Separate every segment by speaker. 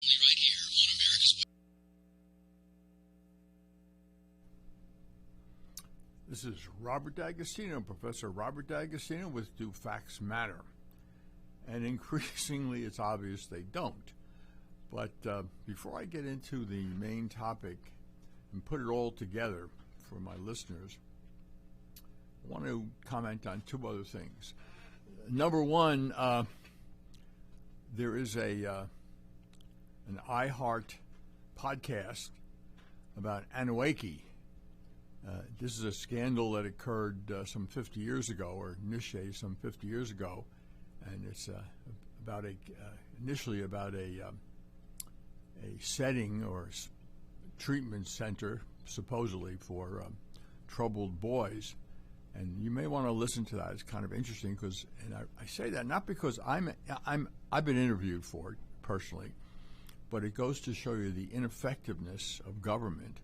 Speaker 1: Right here on America's.
Speaker 2: This is Robert D'Agostino, Professor Robert D'Agostino with Do Facts Matter? And increasingly it's obvious they don't. But before I get into the main topic and put it all together for my listeners, I want to comment on two other things. Number one, there is an iHeart podcast about Anunnaki. This is a scandal that occurred some 50 years ago, or initiated some 50 years ago, and it's about initially about a setting or treatment center, supposedly for troubled boys. And you may want to listen to that. It's kind of interesting because, and I say that not because I've been interviewed for it personally, but it goes to show you the ineffectiveness of government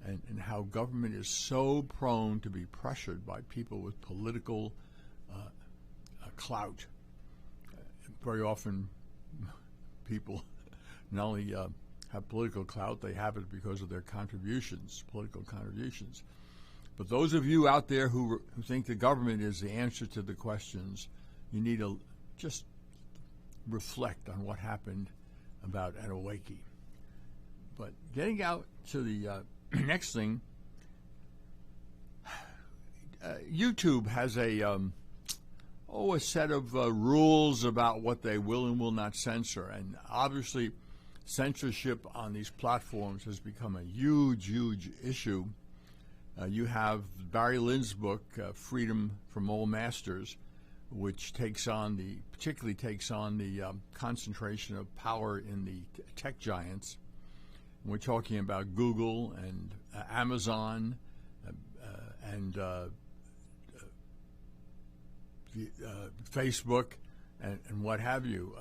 Speaker 2: and how government is so prone to be pressured by people with political clout. Very often, people not only have political clout, they have it because of their contributions, political contributions. But those of you out there who think the government is the answer to the questions, you need to just reflect on what happened about Anunnaki. But getting out to the next thing, YouTube has a set of rules about what they will and will not censor, and obviously censorship on these platforms has become a huge issue. You have Barry Lynd's book, Freedom from All Masters, which particularly takes on the concentration of power in the tech giants. And we're talking about Google and Amazon and Facebook and what have you.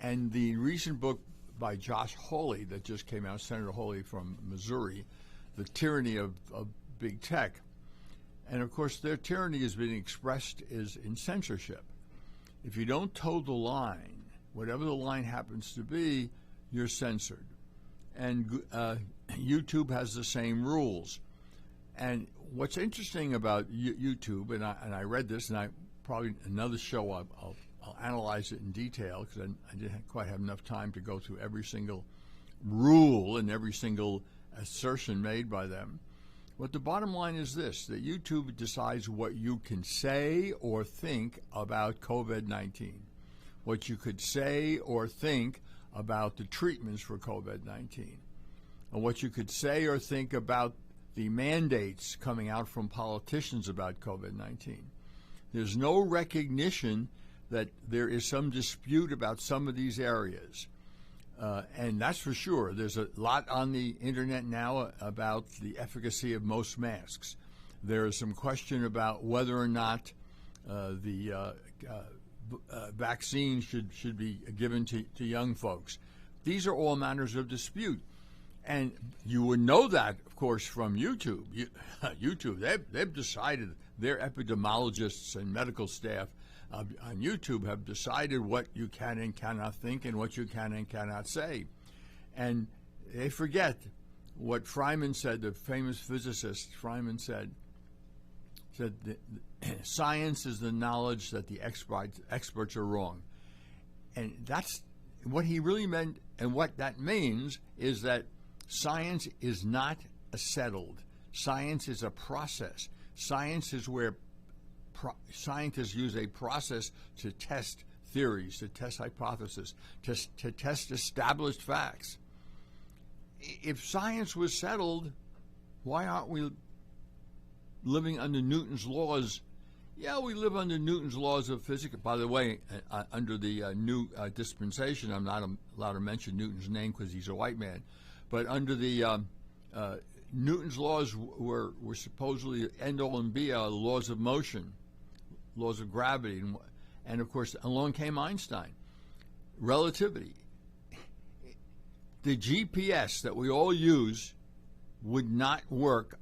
Speaker 2: And the recent book by Josh Hawley that just came out, Senator Hawley from Missouri, The Tyranny of Big Tech. And of course, their tyranny is being expressed is in censorship. If you don't toe the line, whatever the line happens to be, you're censored. And YouTube has the same rules. And what's interesting about YouTube, and I read this, and I probably another show I'll analyze it in detail because I didn't quite have enough time to go through every single rule and every single assertion made by them. But the bottom line is this, that YouTube decides what you can say or think about COVID-19, what you could say or think about the treatments for COVID-19, and what you could say or think about the mandates coming out from politicians about COVID-19. There's no recognition that there is some dispute about some of these areas. And that's for sure. There's a lot on the internet now about the efficacy of most masks. There is some question about whether or not the vaccine should be given to young folks. These are all matters of dispute. And you would know that, of course, from YouTube. YouTube, they've decided, their epidemiologists and medical staff on YouTube have decided what you can and cannot think and what you can and cannot say. And they forget what Feynman said, the famous physicist Feynman said that science is the knowledge that the experts are wrong. And that's what he really meant, and what that means is that science is not settled. Science is a process. Science is where scientists use a process to test theories, to test hypotheses, to test established facts. If science was settled, why aren't we living under Newton's laws? Yeah, we live under Newton's laws of physics. By the way, under the new dispensation, I'm not allowed to mention Newton's name because he's a white man, but under the Newton's laws were supposedly end-all and be-all laws of motion, laws of gravity, and of course along came Einstein. Relativity. The GPS that we all use would not work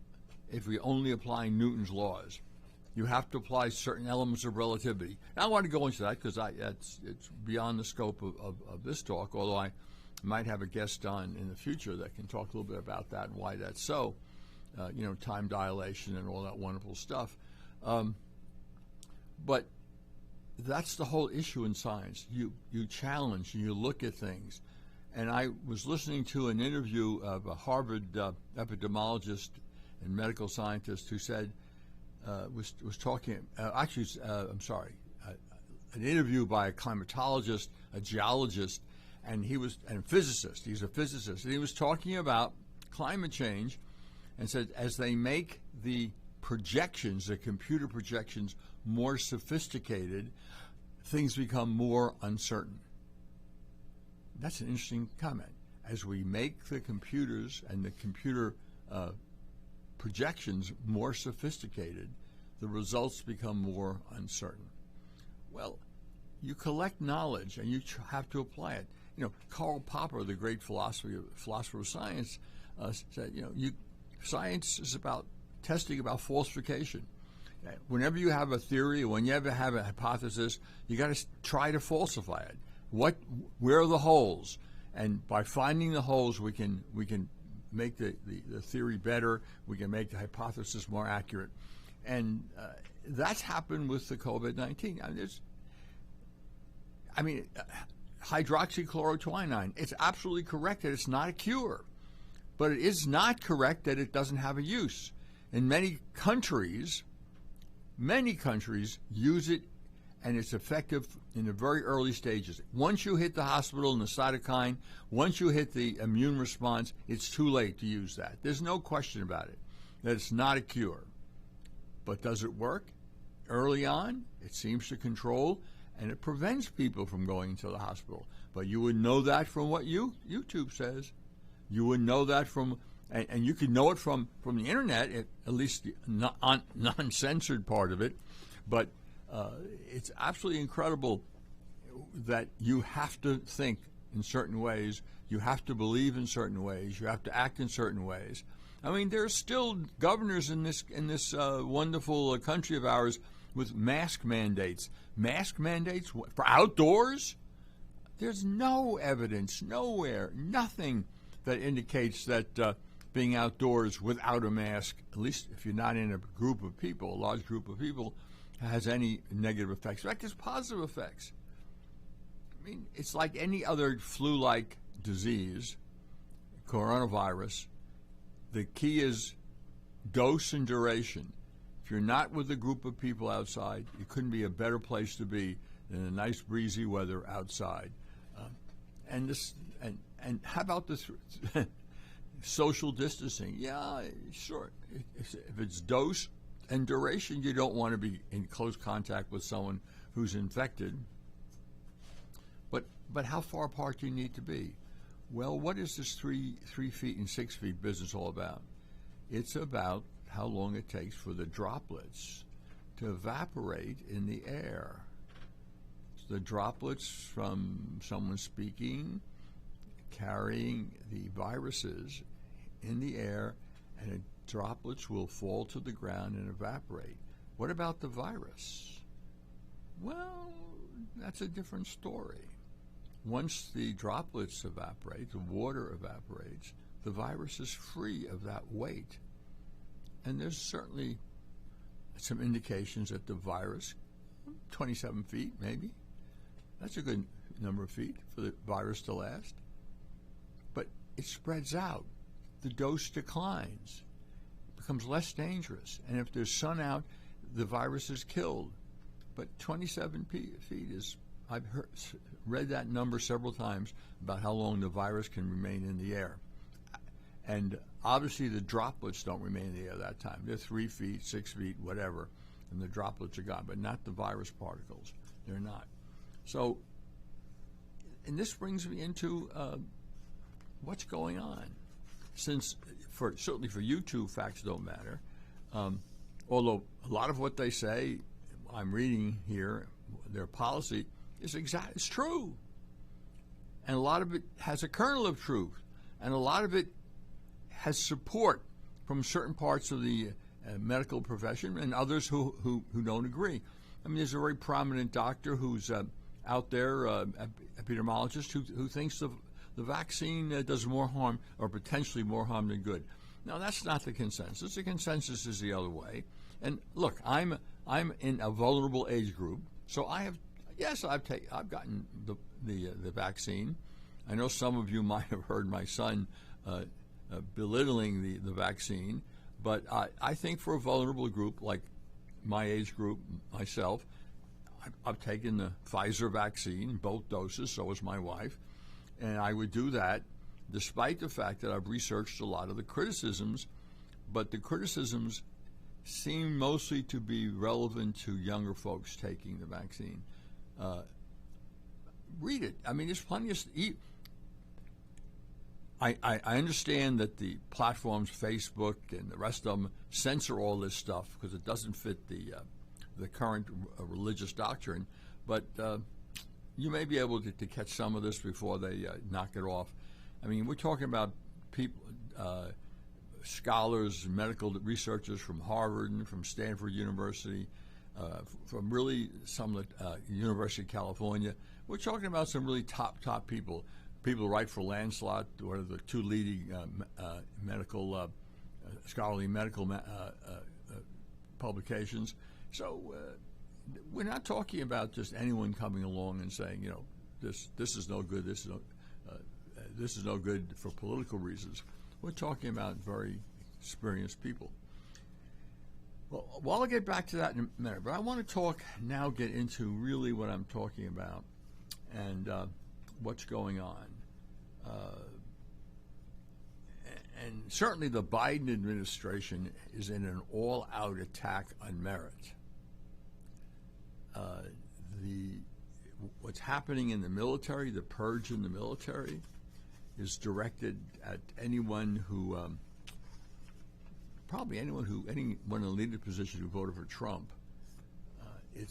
Speaker 2: if we only apply Newton's laws. You have to apply certain elements of relativity. Now, I want to go into that because it's beyond the scope of this talk, although Might have a guest on in the future that can talk a little bit about that and why that's so. Time dilation and all that wonderful stuff. But that's the whole issue in science. You challenge, you look at things. And I was listening to an interview of a Harvard epidemiologist and medical scientist who said, was talking, an interview by a climatologist, a geologist, and a physicist. He's a physicist. And he was talking about climate change and said as they make the projections, the computer projections, more sophisticated, things become more uncertain. That's an interesting comment. As we make the computers and the computer projections more sophisticated, the results become more uncertain. Well, you collect knowledge and you have to apply it. Karl Popper, the great philosopher of science, said, science is about testing, about falsification. Whenever you have a theory, when you ever have a hypothesis, you got to try to falsify it. Where are the holes? And by finding the holes, we can make the theory better. We can make the hypothesis more accurate. And that's happened with the COVID-19. Hydroxychloroquine. It's absolutely correct that it's not a cure, but it is not correct that it doesn't have a use. In many countries use it, and it's effective in the very early stages. Once you hit the hospital and the cytokine, once you hit the immune response, it's too late to use that. There's no question about it, that it's not a cure. But does it work? Early on, it seems to control, and it prevents people from going to the hospital. But you would know that from what YouTube says. You would know that from, and you can know it from the internet, at least the non-censored part of it. But it's absolutely incredible that you have to think in certain ways, you have to believe in certain ways, you have to act in certain ways. There's still governors in this wonderful country of ours with mask mandates. Mask mandates for outdoors? There's no evidence, nowhere, nothing that indicates that being outdoors without a mask, at least if you're not in a group of people, a large group of people, has any negative effects. In fact, there's positive effects. It's like any other flu-like disease, coronavirus. The key is dose and duration. If you're not with a group of people outside, it couldn't be a better place to be than a nice breezy weather outside. And how about this social distancing? Yeah, sure. If it's dose and duration, you don't want to be in close contact with someone who's infected. But how far apart do you need to be? Well, what is this 3 feet and 6 feet business all about? It's about how long it takes for the droplets to evaporate in the air. The droplets from someone speaking, carrying the viruses in the air, and the droplets will fall to the ground and evaporate. What about the virus? Well, that's a different story. Once the droplets evaporate, the water evaporates, the virus is free of that weight. And there's certainly some indications that the virus, 27 feet maybe, that's a good number of feet for the virus to last. But it spreads out. The dose declines. It becomes less dangerous. And if there's sun out, the virus is killed. But 27 feet is, I've read that number several times about how long the virus can remain in the air. And obviously the droplets don't remain in the air that time. They're 3 feet, 6 feet, whatever, and the droplets are gone, but not the virus particles. They're not. So, and this brings me into what's going on. Since, certainly for YouTube, facts don't matter. Although a lot of what they say, I'm reading here, their policy is it's true. And a lot of it has a kernel of truth. And a lot of it has support from certain parts of the medical profession and others who don't agree. There's a very prominent doctor who's out there, epidemiologist, who thinks the vaccine does more harm or potentially more harm than good. Now, that's not the consensus. The consensus is the other way. And look, I'm in a vulnerable age group, so I've gotten the vaccine. I know some of you might have heard my son belittling the vaccine, but I think for a vulnerable group like my age group, myself, I've taken the Pfizer vaccine, both doses, so has my wife, and I would do that despite the fact that I've researched a lot of the criticisms, but the criticisms seem mostly to be relevant to younger folks taking the vaccine. Read it. I mean, there's plenty of... I understand that the platforms, Facebook and the rest of them, censor all this stuff because it doesn't fit the current religious doctrine, but you may be able to catch some of this before they knock it off. I mean, we're talking about people, scholars, medical researchers from Harvard and from Stanford University, from really some of the University of California. We're talking about some really top people. People write for Lancelot, one of the two leading medical, scholarly medical publications. So we're not talking about just anyone coming along and saying, you know, this is no good. This is no good for political reasons. We're talking about very experienced people. Well, I'll get back to that in a minute, but I want to get into really what I'm talking about and what's going on. And certainly the Biden administration is in an all-out attack on merit. What's happening in the military, the purge in the military, is directed at anyone who, anyone in a leadership position who voted for Trump. It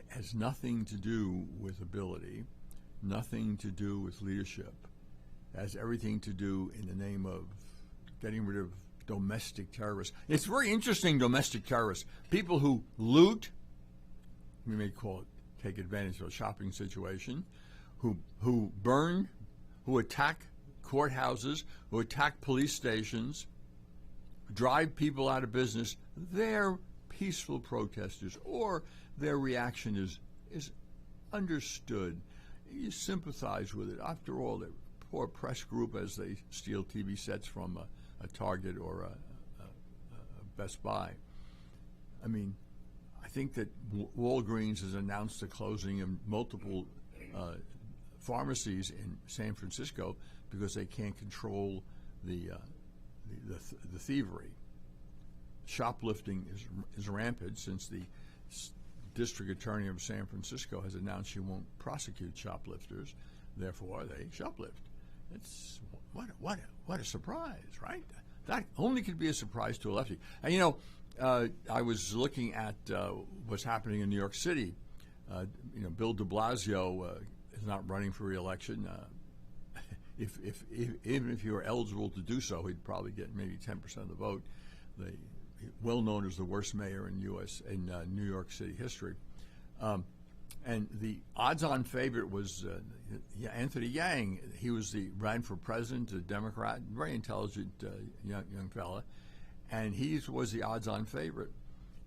Speaker 2: has nothing to do with ability, nothing to do with leadership. It has everything to do in the name of getting rid of domestic terrorists. It's very interesting, domestic terrorists. People who loot, we may call it take advantage of a shopping situation, who burn, who attack courthouses, who attack police stations, drive people out of business. They're peaceful protesters, or their reaction is understood. You sympathize with it. After all, the poor press group as they steal TV sets from a Target or a Best Buy. I mean, I think that Walgreens has announced the closing of multiple pharmacies in San Francisco because they can't control the thievery. Shoplifting is rampant since the district attorney of San Francisco has announced she won't prosecute shoplifters. Therefore, they shoplift. It's what a surprise, right? That only could be a surprise to a lefty. And you know, I was looking at what's happening in New York City. Bill de Blasio is not running for re-election. Even if he were eligible to do so, he'd probably get maybe 10% of the vote. Well known as the worst mayor in New York City history. And the odds-on favorite was Anthony Yang. He ran for president, a Democrat, very intelligent young fella, and he was the odds-on favorite.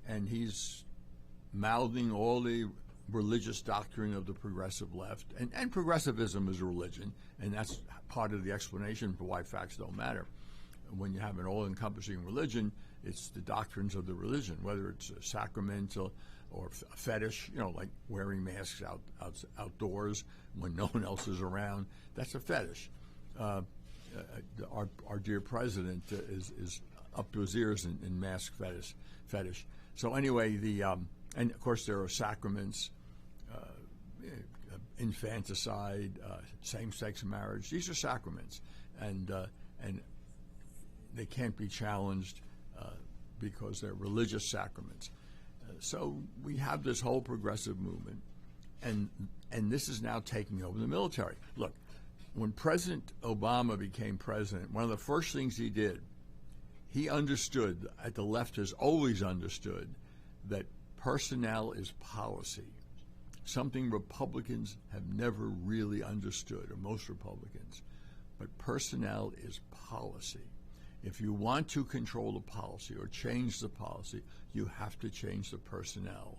Speaker 2: And he's mouthing all the religious doctrine of the progressive left, and progressivism is a religion, and that's part of the explanation for why facts don't matter. When you have an all-encompassing religion, it's the doctrines of the religion, whether it's a sacramental or a fetish, like wearing masks outdoors when no one else is around. That's a fetish. Our dear president is up to his ears in mask fetish. So anyway, and of course there are sacraments, infanticide, same-sex marriage. These are sacraments, and they can't be challenged because they're religious sacraments. So we have this whole progressive movement, and this is now taking over the military. Look, when President Obama became president, one of the first things he did, he understood, the left has always understood, that personnel is policy. something Republicans have never really understood, or most Republicans. But personnel is policy. If you want to control the policy or change the policy, you have to change the personnel.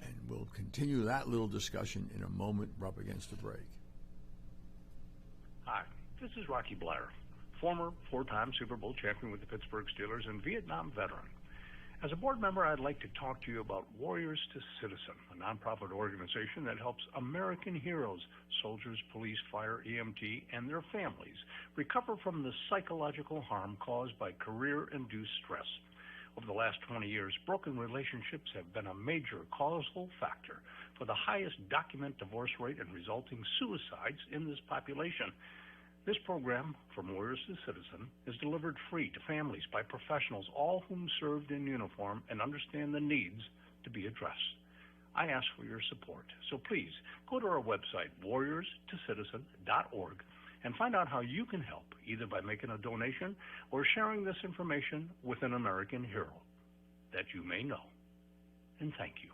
Speaker 2: And we'll continue that little discussion in a moment. We're up against the break.
Speaker 3: Hi, this is Rocky Blair, former four-time Super Bowl champion with the Pittsburgh Steelers and Vietnam veteran. As a board member, I'd like to talk to you about Warriors to Citizen, a nonprofit organization that helps American heroes, soldiers, police, fire, EMT, and their families recover from the psychological harm caused by career-induced stress. Over the last 20 years, broken relationships have been a major causal factor for the highest documented divorce rate and resulting suicides in this population. This program, From Warriors to Citizen, is delivered free to families by professionals, all whom served in uniform and understand the needs to be addressed. I ask for your support, so please go to our website, warriorstocitizen.org, and find out how you can help, either by making a donation or sharing this information with an American hero that you may know. And thank you.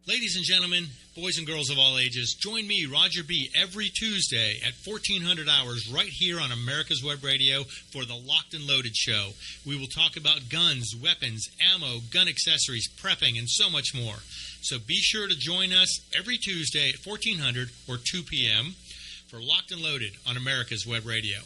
Speaker 4: Ladies and gentlemen, boys and girls of all ages, join me, Roger B., every Tuesday at 1400 hours right here on America's Web Radio for the Locked and Loaded Show. We will talk about guns, weapons, ammo, gun accessories, prepping, and so much more. So be sure to join us every Tuesday at 1400 or 2 p.m. for Locked and Loaded on America's Web Radio.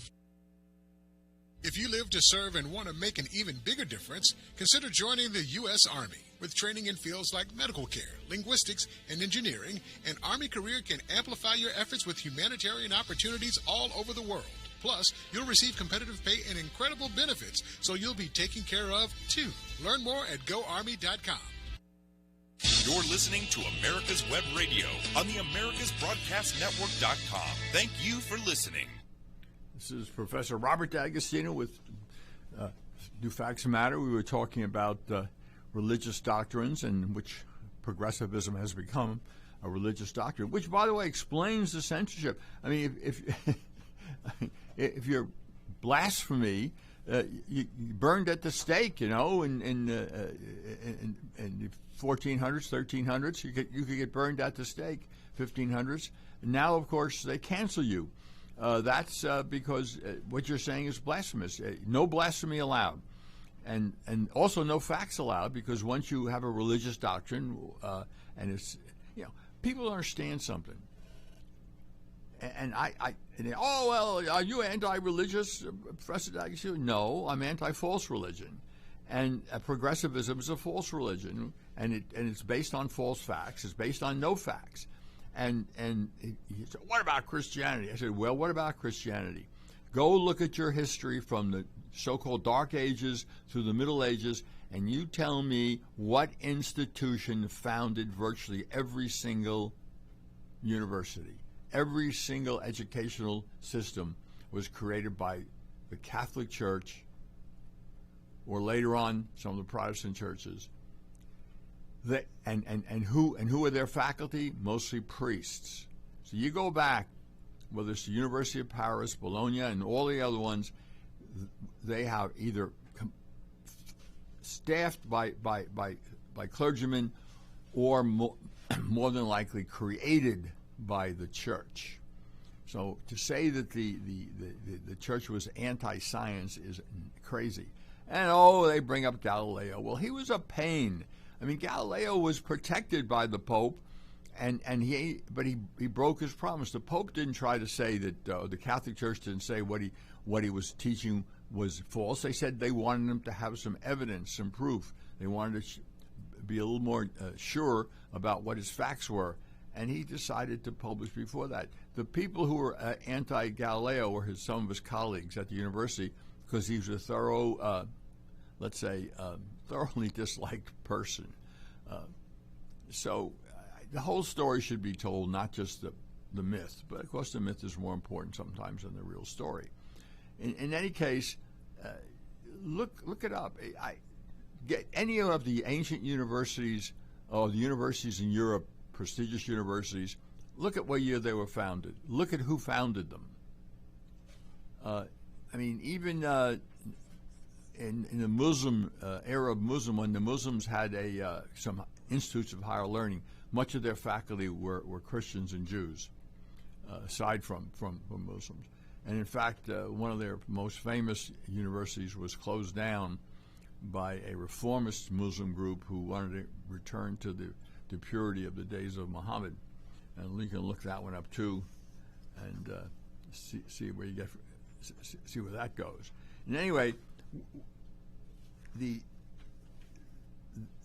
Speaker 5: If you live to serve and want to make an even bigger difference, consider joining the U.S. Army. With training in fields like medical care, linguistics, and engineering, an Army career can amplify your efforts with humanitarian opportunities all over the world. Plus, you'll receive competitive pay and incredible benefits, so you'll be taken care of, too. Learn more at GoArmy.com.
Speaker 6: You're listening to America's Web Radio on the AmericasBroadcastNetwork.com. Thank you for listening.
Speaker 2: This is Professor Robert D'Agostino with Do Facts Matter. We were talking about religious doctrines, and which progressivism has become a religious doctrine, which, by the way, explains the censorship. I mean, if you're blasphemy, you burned at the stake, in 1400s, 1300s, you could get burned at the stake, 1500s. Now, of course, they cancel you. That's because what you're saying is blasphemous. No blasphemy allowed. And also no facts allowed, because once you have a religious doctrine, and it's, people don't understand something. And are you anti-religious, Professor D'Agostino? No, I'm anti-false religion. And progressivism is a false religion, and it's based on false facts. It's based on no facts. And he said, what about Christianity? I said, well, what about Christianity? Go look at your history from the so-called Dark Ages through the Middle Ages, and you tell me what institution founded virtually every single university. Every single educational system was created by the Catholic Church, or later on some of the Protestant churches. And who are their faculty? Mostly priests. So you go back, whether it's the University of Paris, Bologna, and all the other ones, they have either staffed by clergymen, or more than likely created by the church. So to say that the church was anti-science is crazy. And they bring up Galileo. Well, he was a pain. I mean, Galileo was protected by the Pope, but he broke his promise. The Pope didn't try to say that the Catholic Church didn't say what he was teaching was false. They said they wanted him to have some evidence, some proof. They wanted to be a little more sure about what his facts were, and he decided to publish before that. The people who were anti-Galileo were some of his colleagues at the university, because he was a thoroughly disliked person. So the whole story should be told, not just the myth. But, of course, the myth is more important sometimes than the real story. In any case, look it up. Get any of the ancient universities, or the universities in Europe, prestigious universities, look at what year they were founded. Look at who founded them. Even in the Muslim Arab Muslim, when the Muslims had some institutes of higher learning, much of their faculty were Christians and Jews, aside from Muslims. And in fact, one of their most famous universities was closed down by a reformist Muslim group who wanted to return to the purity of the days of Muhammad. And you can look that one up too, and see where you get, see where that goes. And anyway,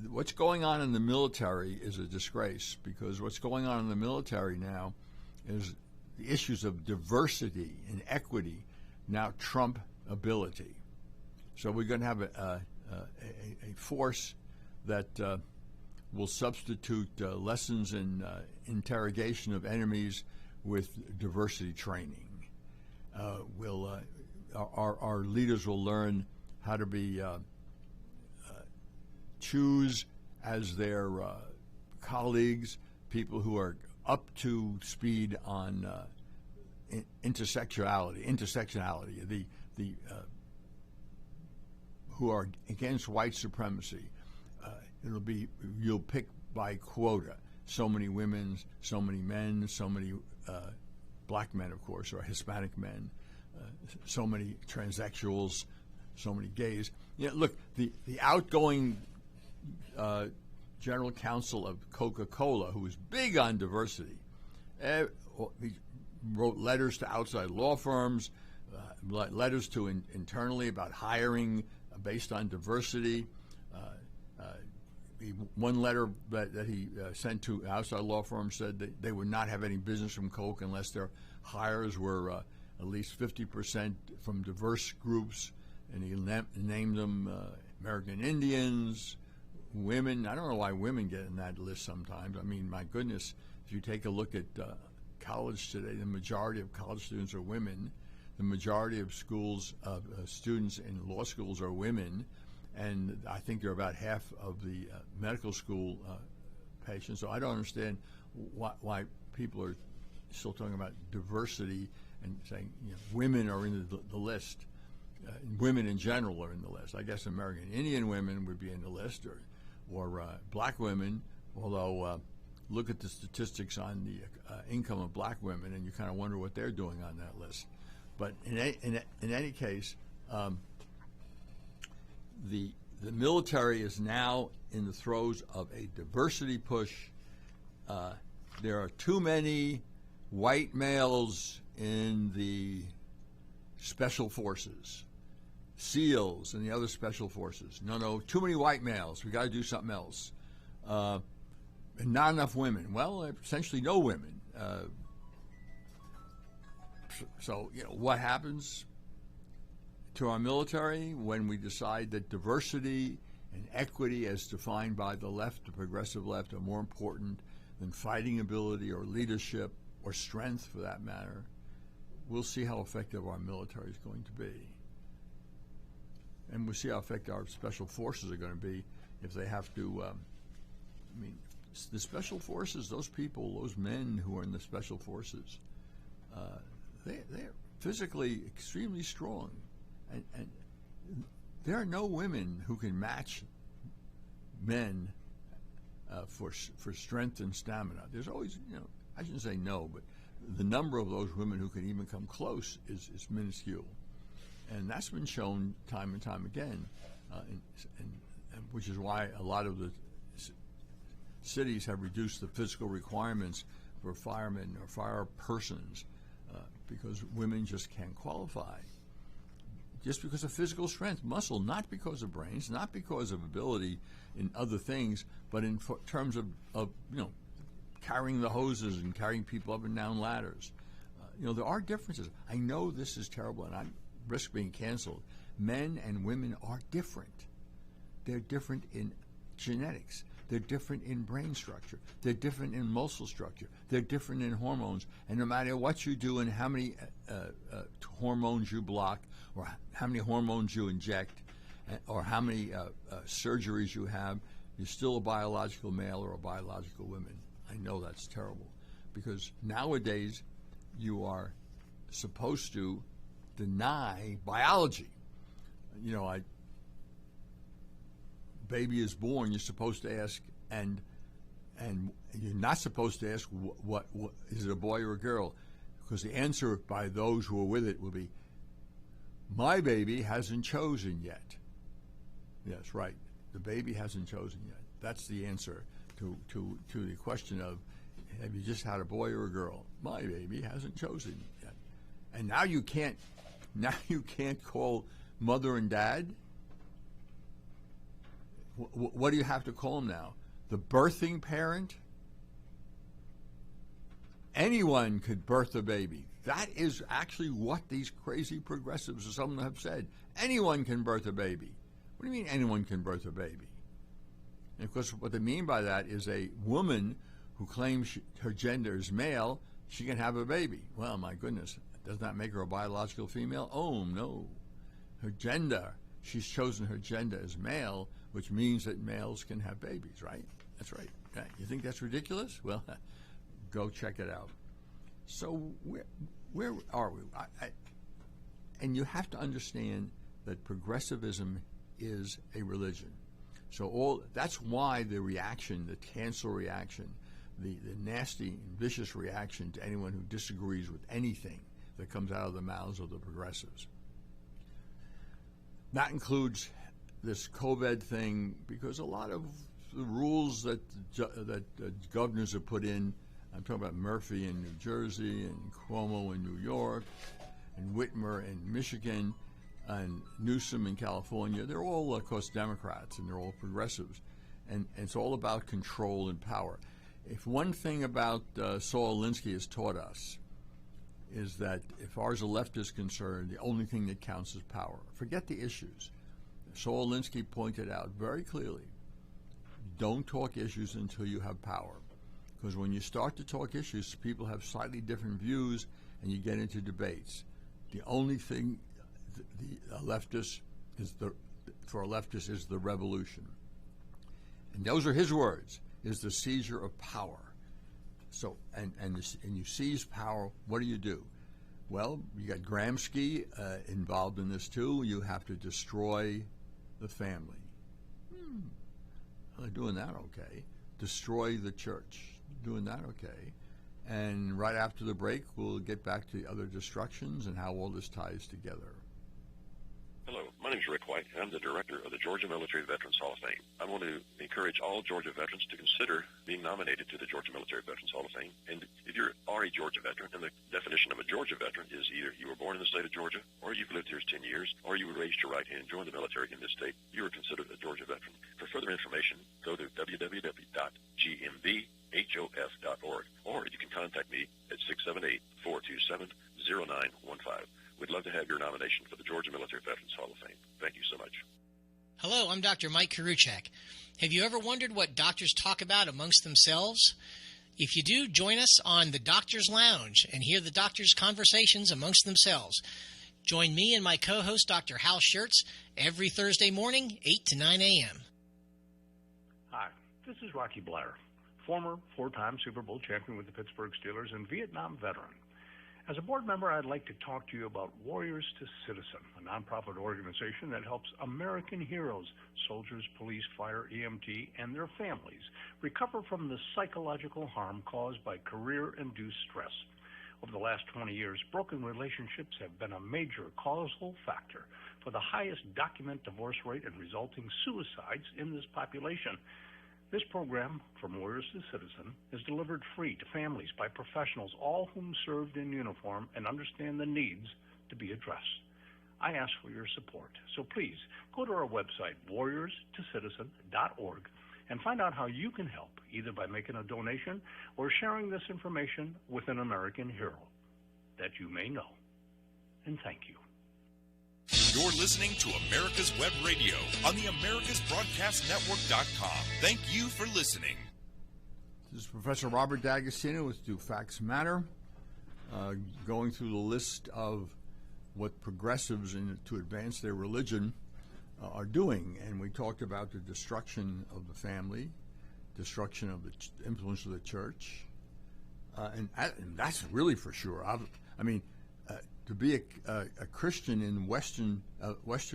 Speaker 2: what's going on in the military is a disgrace, because what's going on in the military now is the issues of diversity and equity now trump ability. So we're going to have a force that will substitute lessons in interrogation of enemies with diversity training. Our leaders will learn how to be choose as their colleagues people who are up to speed on intersectionality, the who are against white supremacy. It'll be, you'll pick by quota, so many women, so many men, so many black men, of course, or Hispanic men, so many transsexuals, so many gays. Look, the outgoing general counsel of Coca-Cola, who was big on diversity, he wrote letters to outside law firms, letters to internally about hiring based on diversity. One letter that he sent to outside law firms said that they would not have any business from Coke unless their hires were at least 50% from diverse groups, and he named them American Indians, women. I don't know why women get in that list sometimes. I mean, my goodness, if you take a look at college today, the majority of college students are women. The majority of schools, students in law schools are women. And I think they're about half of the medical school patients. So I don't understand why people are still talking about diversity and saying women are in the list. Women in general are in the list. I guess American Indian women would be in the list, or black women, although look at the statistics on the income of black women, and you kind of wonder what they're doing on that list. But in any case, the military is now in the throes of a diversity push. There are too many white males in the special forces, SEALs and the other special forces. No, too many white males. We got to do something else. And not enough women. Well, essentially no women. So what happens to our military when we decide that diversity and equity as defined by the left, the progressive left, are more important than fighting ability or leadership or strength for that matter? We'll see how effective our military is going to be. And we'll see how effective our special forces are going to be if they have to, the special forces, those people, those men who are in the special forces, they're physically extremely strong. And there are no women who can match men for strength and stamina. There's always, I shouldn't say no, but the number of those women who can even come close is minuscule. And that's been shown time and time again, and which is why a lot of the cities have reduced the physical requirements for firemen or fire persons because women just can't qualify. Just because of physical strength, muscle, not because of brains, not because of ability in other things, but in terms of carrying the hoses and carrying people up and down ladders. There are differences. I know this is terrible, and I risk being canceled. Men and women are different. They're different in genetics. They're different in brain structure. They're different in muscle structure. They're different in hormones. And no matter what you do and how many hormones you block, or how many hormones you inject, or how many surgeries you have, you're still a biological male or a biological woman. I know that's terrible, because nowadays you are supposed to deny biology. Baby is born, you're supposed to ask, and And you're not supposed to ask what is it, a boy or a girl, because the answer by those who are with it will be, my baby hasn't chosen yet. Yes, right. The baby hasn't chosen yet. That's the answer to the question of, have you just had a boy or a girl? My baby hasn't chosen yet. And now you can't call mother and dad. What do you have to call them now? The birthing parent? Anyone could birth a baby. That is actually what these crazy progressives or some have said. Anyone can birth a baby. What do you mean anyone can birth a baby? And of course, what they mean by that is a woman who claims her gender is male, she can have a baby. Well, my goodness, does that make her a biological female? Oh, no. Her gender, she's chosen her gender as male, which means that males can have babies, right? That's right. You think that's ridiculous? Well, go check it out. So where are we? And you have to understand that progressivism is a religion. So that's why the reaction, the cancel reaction, the nasty and vicious reaction to anyone who disagrees with anything that comes out of the mouths of the progressives. That includes this COVID thing, because a lot of the rules that governors have put in, I'm talking about Murphy in New Jersey and Cuomo in New York and Whitmer in Michigan and Newsom in California, they're all, of course, Democrats, and they're all progressives. And it's all about control and power. If one thing about Saul Alinsky has taught us is that as far as the left is concerned, the only thing that counts is power. Forget the issues. Saul Alinsky pointed out very clearly, don't talk issues until you have power. Because when you start to talk issues, people have slightly different views, and you get into debates. The only thing for a leftist is the revolution. And those are his words, is the seizure of power. So, and you seize power, what do? Well, you got Gramsci involved in this too. You have to destroy the family. They're doing that okay. Destroy the church. Doing that okay. And right after the break, we'll get back to the other destructions and how all this ties together.
Speaker 7: Hello, my name is Rick White, and I'm the director of the Georgia Military Veterans Hall of Fame. I want to encourage all Georgia veterans to consider being nominated to the Georgia Military Veterans Hall of Fame. And if you are a Georgia veteran, and the definition of a Georgia veteran is either you were born in the state of Georgia, or you've lived here 10 years, or you were raised your right hand, joined the military in this state, you are considered a Georgia veteran. For further information, go to www.gmbhof.org, or you can contact me at 678-427-0915. We'd love to have your nomination for the Georgia Military Veterans Hall of Fame. Thank you so much.
Speaker 8: Hello, I'm Dr. Mike Karuchak. Have you ever wondered what doctors talk about amongst themselves? If you do, join us on the Doctor's Lounge and hear the doctors' conversations amongst themselves. Join me and my co-host, Dr. Hal Schertz, every Thursday morning, 8 to 9 a.m.
Speaker 3: Hi, this is Rocky Blair, former four-time Super Bowl champion with the Pittsburgh Steelers and Vietnam veteran. As a board member, I'd like to talk to you about Warriors to Citizen, a nonprofit organization that helps American heroes, soldiers, police, fire, EMT, and their families recover from the psychological harm caused by career-induced stress. Over the last 20 years, broken relationships have been a major causal factor for the highest documented divorce rate and resulting suicides in this population. This program, From Warriors to Citizen, is delivered free to families by professionals, all whom served in uniform and understand the needs to be addressed. I ask for your support, so please go to our website, warriorstocitizen.org, and find out how you can help, either by making a donation or sharing this information with an American hero that you may know. And thank you.
Speaker 6: You're listening to America's Web Radio on the AmericasBroadcastNetwork.com. Thank you for listening.
Speaker 2: This is Professor Robert D'Agostino with Do Facts Matter, going through the list of what progressives to advance their religion are doing. And we talked about the destruction of the family, destruction of the influence of the church, and that's really for sure. To be a Christian in Western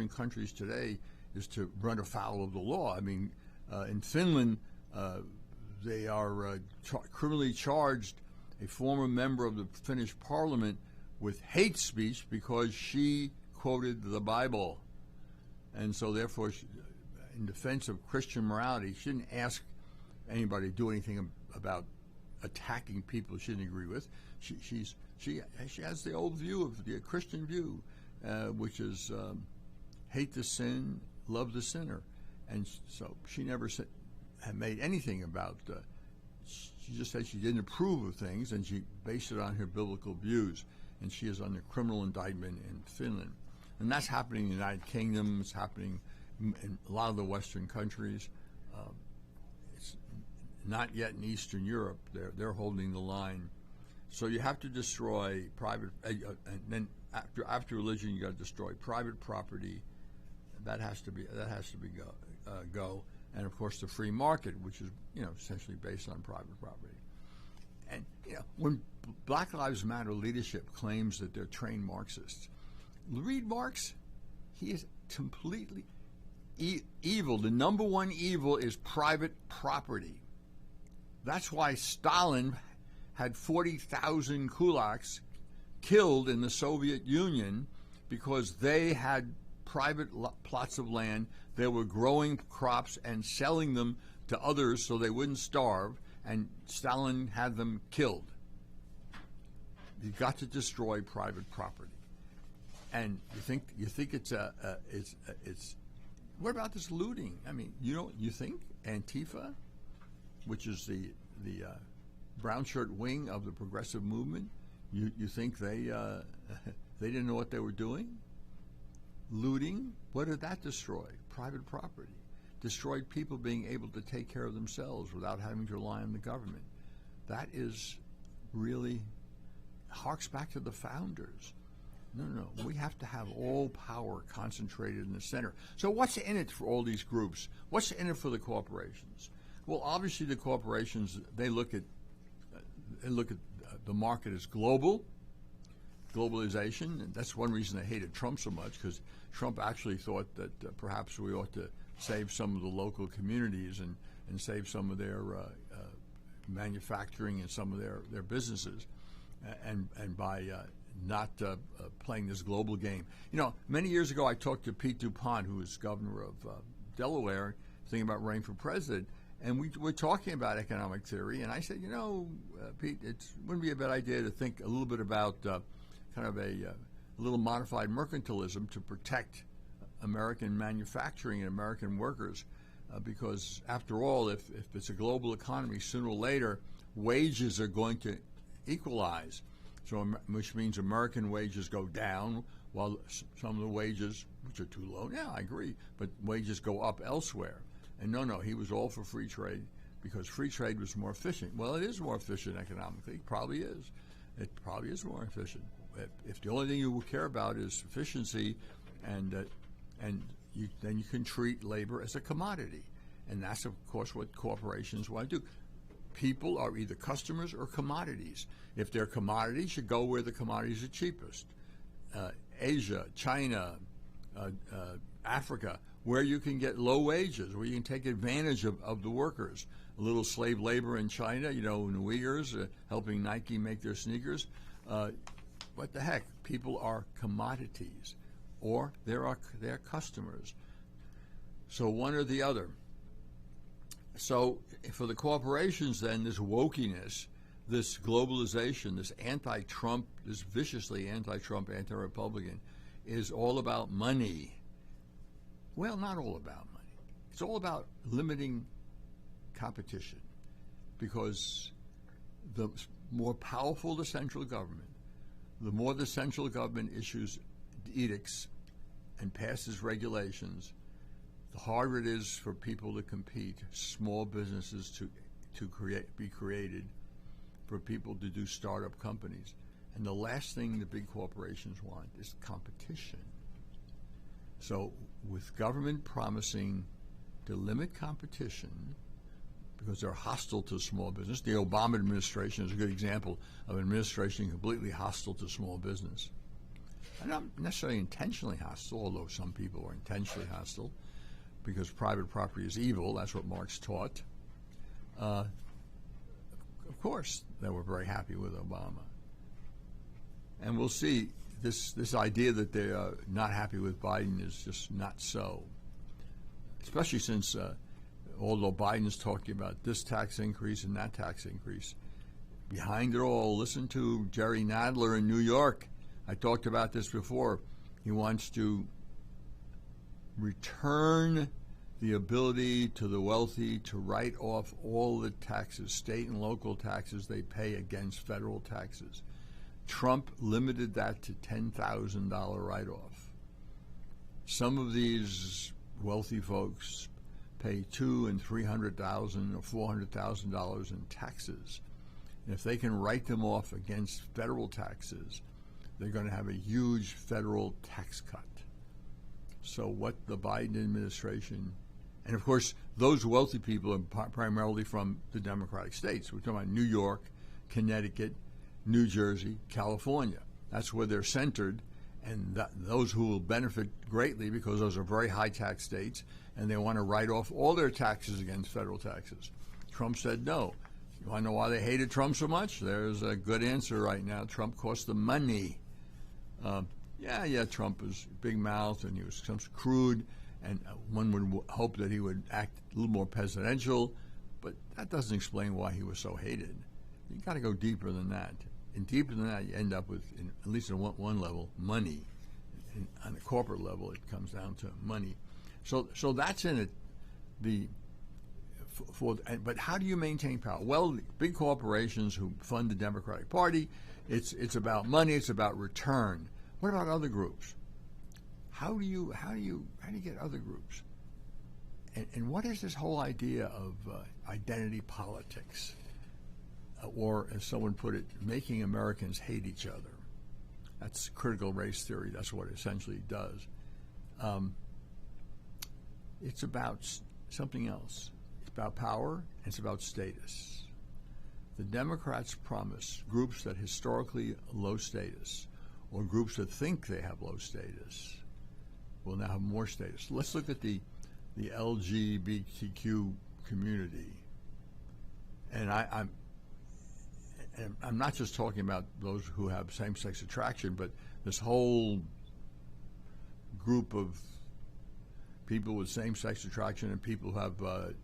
Speaker 2: countries today is to run afoul of the law. In Finland, they are criminally charged a former member of the Finnish parliament with hate speech because she quoted the Bible. And so therefore, in defense of Christian morality, she didn't ask anybody to do anything about attacking people she didn't agree with. She has the old view of the Christian view, which is hate the sin, love the sinner. And so she never had made anything about she just said she didn't approve of things, and she based it on her biblical views. And she is under criminal indictment in Finland. And that's happening in the United Kingdom. It's happening in a lot of the Western countries. It's not yet in Eastern Europe. They're holding the line. So you have to destroy private, and then after religion, you got to destroy private property. That has to be go. And of course, the free market, which is essentially based on private property. And when Black Lives Matter leadership claims that they're trained Marxists, read Marx. He is completely evil. The number one evil is private property. That's why Stalin had 40,000 kulaks killed in the Soviet Union, because they had private plots of land. They were growing crops and selling them to others so they wouldn't starve, and Stalin had them killed. You've got to destroy private property. And you think it's what about this looting? I mean, you think Antifa, which is the brown shirt wing of the progressive movement, you think they didn't know what they were doing? Looting, what did that destroy? Private property. Destroyed people being able to take care of themselves without having to rely on the government. That is really harks back to the founders. No. We have to have all power concentrated in the center. So what's in it for all these groups? What's in it for the corporations? Well, obviously the corporations, they look at the market as globalization, and that's one reason they hated Trump so much, because Trump actually thought that perhaps we ought to save some of the local communities and save some of their manufacturing and some of their businesses, and by not playing this global game. Many years ago I talked to Pete DuPont, who was governor of Delaware, thinking about running for president, and we were talking about economic theory, and I said, Pete, it wouldn't be a bad idea to think a little bit about kind of a little modified mercantilism to protect American manufacturing and American workers, because after all, if it's a global economy, sooner or later, wages are going to equalize. So, which means American wages go down while some of the wages, which are too low, yeah, I agree, but wages go up elsewhere. And no, he was all for free trade because free trade was more efficient. Well, it is more efficient economically. It probably is. It probably is more efficient. If the only thing you will care about is efficiency, then you can treat labor as a commodity. And that's, of course, what corporations want to do. People are either customers or commodities. If they're commodities, you go where the commodities are cheapest. Asia, China, Africa, where you can get low wages, where you can take advantage of the workers. A little slave labor in China, in the Uyghurs, helping Nike make their sneakers. What the heck? People are commodities, or they're customers. So one or the other. So for the corporations, then, this wokeness, this globalization, this anti-Trump, this viciously anti-Trump, anti-Republican, is all about money. Well, not all about money. It's all about limiting competition, because the more powerful the central government, the more the central government issues edicts and passes regulations, the harder it is for people to compete, small businesses to be created, for people to do startup companies. And the last thing the big corporations want is competition. So with government promising to limit competition because they're hostile to small business, the Obama administration is a good example of an administration completely hostile to small business. And not necessarily intentionally hostile, although some people are intentionally hostile, because private property is evil. That's what Marx taught. of course, they were very happy with Obama. And we'll see, this idea that they are not happy with Biden is just not so. Especially since, although Biden's talking about this tax increase and that tax increase, behind it all, listen to Jerry Nadler in New York. I talked about this before. He wants to return the ability to the wealthy to write off all the taxes, state and local taxes they pay against federal taxes. Trump limited that to $10,000 write-off. Some of these wealthy folks pay $200,000 and $300,000 or $400,000 in taxes. And if they can write them off against federal taxes, they're going to have a huge federal tax cut. So what the Biden administration, and of course those wealthy people are primarily from the Democratic states. We're talking about New York, Connecticut, New Jersey, California. That's where they're centered, and those who will benefit greatly because those are very high tax states, and they want to write off all their taxes against federal taxes. Trump said no. You want to know why they hated Trump so much? There's a good answer right now. Trump cost them money. Trump was big mouth and he was some crude, and one would hope that he would act a little more presidential, but that doesn't explain why he was so hated. You got to go deeper than that. And deeper than that, you end up with, at least at one level, money. And on the corporate level, it comes down to money. So that's in it. But how do you maintain power? Well, the big corporations who fund the Democratic Party, it's about money, it's about return. What about other groups? How do you get other groups? And what is this whole idea of identity politics? Or, as someone put it, making Americans hate each other. That's critical race theory. That's what it essentially does. It's about something else. It's about power, and it's about status. The Democrats promise groups that historically low status, or groups that think they have low status, will now have more status. Let's look at the LGBTQ community. And I'm not just talking about those who have same-sex attraction, but this whole group of people with same-sex attraction and people who have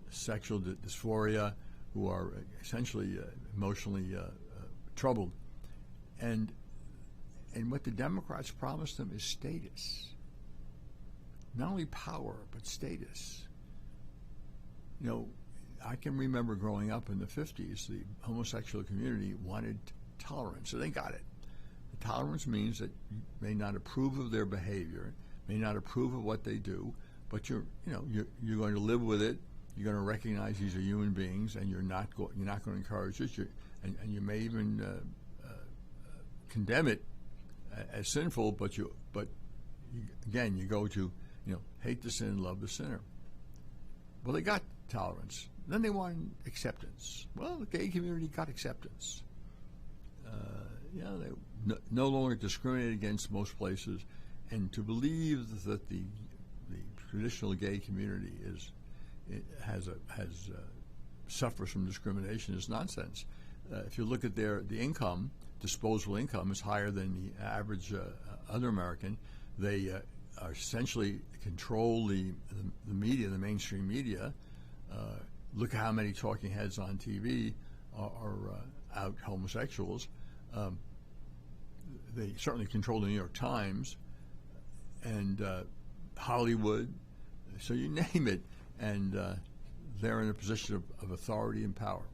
Speaker 2: sexual dysphoria, who are essentially emotionally troubled. And what the Democrats promise them is status. Not only power, but status. You know, I can remember growing up in the 50s, the homosexual community wanted tolerance, so they got it. The tolerance means that you may not approve of their behavior, may not approve of what they do, but you're going to live with it. You're going to recognize these are human beings, and you're not going to encourage it, and you may even condemn it as sinful. But you go to hate the sin, love the sinner. Well, they got tolerance. Then they wanted acceptance. Well, the gay community got acceptance. They no longer discriminate against most places, and to believe that the traditional gay community suffers from discrimination is nonsense. If you look at the income, disposable income is higher than the average other American. They are essentially control the media, the mainstream media. Look at how many talking heads on TV are out homosexuals. They certainly control the New York Times and Hollywood, so you name it, and they're in a position of authority and power.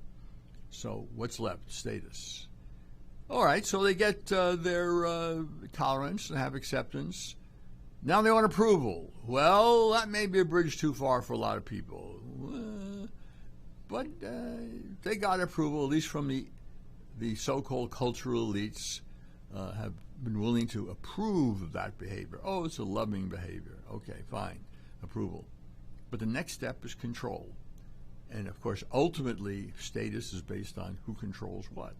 Speaker 2: So what's left? Status. All right, so they get their tolerance and have acceptance. Now they want approval. Well, that may be a bridge too far for a lot of people. But they got approval, at least from the so-called cultural elites have been willing to approve of that behavior. Oh, it's a loving behavior. Okay, fine, approval. But the next step is control. And, of course, ultimately, status is based on who controls what.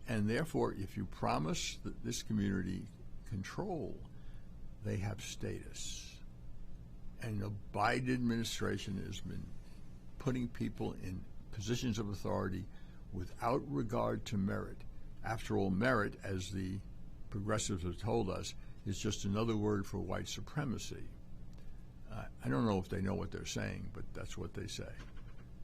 Speaker 2: And therefore, if you promise this community control, they have status. And the Biden administration has been putting people in positions of authority without regard to merit. After all, merit, as the progressives have told us, is just another word for white supremacy. I don't know if they know what they're saying, but that's what they say.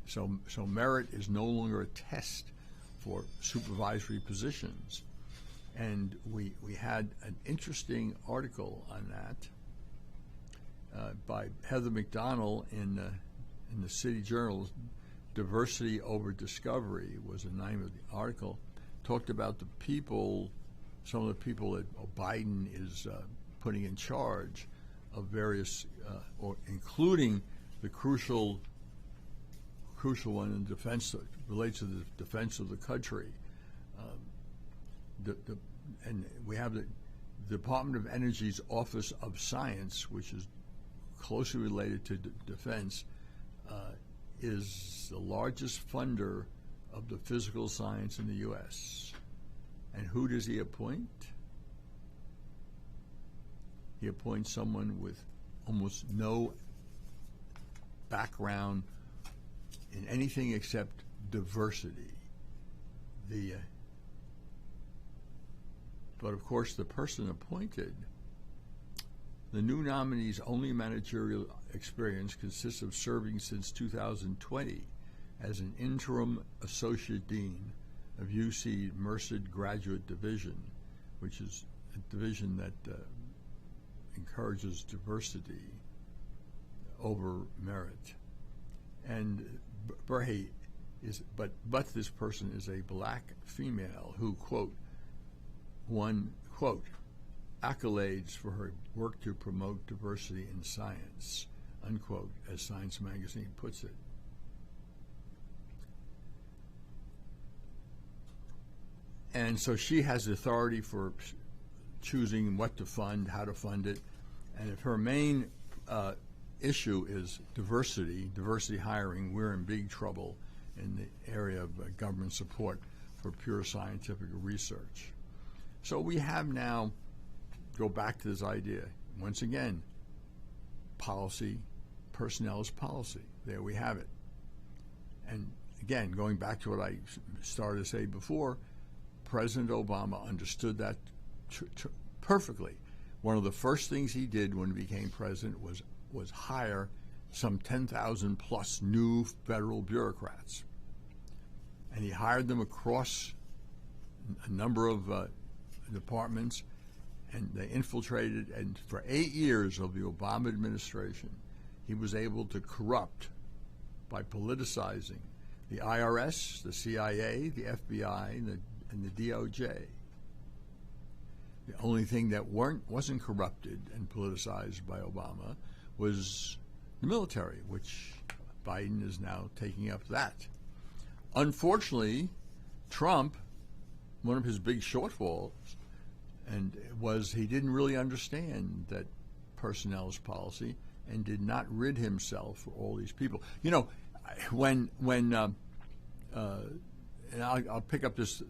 Speaker 2: So merit is no longer a test for supervisory positions. And we had an interesting article on that by Heather McDonald in the City Journal. Diversity Over Discovery was the name of the article. Talked about the people, some of the people that Biden is putting in charge of various, or including the crucial one in defense that relates to the defense of the country. And we have the Department of Energy's Office of Science, which is closely related to defense, is the largest funder of the physical science in the U.S. And who does he appoint? He appoints someone with almost no background in anything except diversity. But of course, the person appointed, the new nominee's only managerial experience consists of serving since 2020 as an interim associate dean of UC Merced Graduate Division, which is a division that encourages diversity over merit. And Berhe is, but this person is a black female who, quote, won, quote, accolades for her work to promote diversity in science, unquote, as Science Magazine puts it. And so she has authority for choosing what to fund, how to fund it, and if her main issue is diversity hiring, we're in big trouble in the area of government support for pure scientific research. So we have now, go back to this idea, once again, policy, personnel is policy. There we have it. And again, going back to what I started to say before, President Obama understood that perfectly. One of the first things he did when he became president was hire some 10,000 plus new federal bureaucrats. And he hired them across a number of departments, and they infiltrated, and for 8 years of the Obama administration, he was able to corrupt by politicizing the IRS, the CIA, the FBI, and the DOJ. The only thing that wasn't corrupted and politicized by Obama was the military, which Biden is now taking up that. Unfortunately, Trump, one of his big shortfalls, and was he didn't really understand that personnel is policy and did not rid himself of all these people. You know, when and I'll pick up this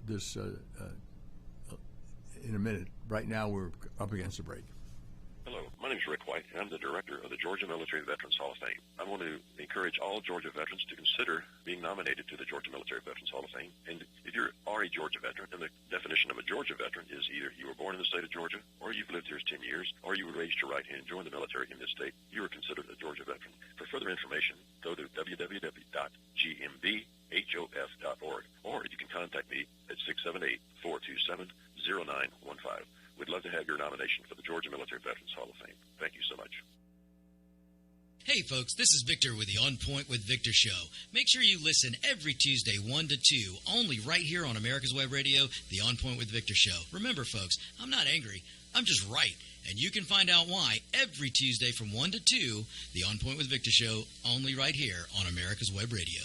Speaker 2: in a minute. Right now, we're up against a break.
Speaker 7: Hello, my name is Rick White, and I'm the director of the Georgia Military Veterans Hall of Fame. I want to encourage all Georgia veterans to consider being nominated to the Georgia Military Veterans Hall of Fame. And if you are a Georgia veteran, and the definition of a Georgia veteran is either you were born in the state of Georgia, or you've lived here 10 years, or you were raised to right hand and joined the military in this state, you are considered a Georgia veteran. For further information, go to www.gmbhof.org, or you can contact me at 678-427-0915. We'd love to have your nomination for the Georgia Military Veterans Hall of Fame. Thank you so much.
Speaker 9: Hey folks, this is Victor with the On Point with Victor show. Make sure you listen every Tuesday 1 to 2, only right here on America's Web Radio, the On Point with Victor show. Remember folks, I'm not angry, I'm just right. And you can find out why every Tuesday from 1 to 2, the On Point with Victor show, only right here on America's Web Radio.